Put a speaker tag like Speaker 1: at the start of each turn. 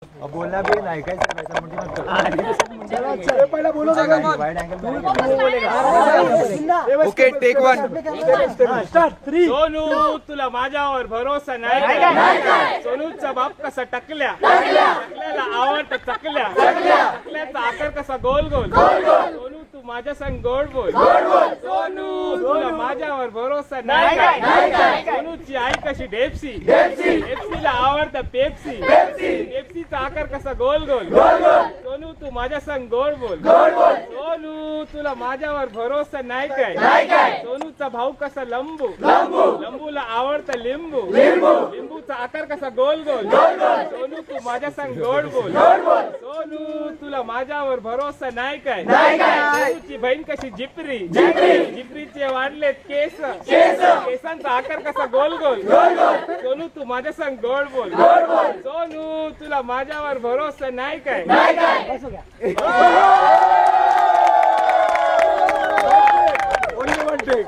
Speaker 1: बोलना भी नाही काय सांगायचं म्हणजे मत
Speaker 2: पहिला बोलू नका
Speaker 1: wide angle
Speaker 2: okay take one
Speaker 1: start 3
Speaker 3: Sonu तुला माझ्यावर भरोसा नाही काय? सोनूचा बाप कसा टकल्या टकल्याला आवडत चकल्या चकल्याचा आकार कसा गोल गोल सोनू तू माझ्या संग गोड बोल सोनू तुला माझ्यावर भरोसा नाही काय? सोनूची आई कशी डेप्सी डेप्सीला आवडत पेप्सी पेप्सीचा आकार कसा गोल गोल सोनू तू माझ्या संग गोड बोल सोनू तुला माझ्यावर भरोसा नाही काय? सोनूचा भाऊ कसा लंबू लंबूला आवडतं लिंबू लिंबूचा आकार कसा गोल गोल सोनू तू माझ्या संग गोड बोल सोनू तुला माझ्यावर भरोसा नाही काय? सोनूची बहीण कशी जिपरी जिपरीचे वाढलेत केस केसांचा आकार कसा गोल गोल सोनू तू माझ्या संग गोड बोल सोनू तुला माझ्यावर भरोसा नाही काय?
Speaker 1: Only one take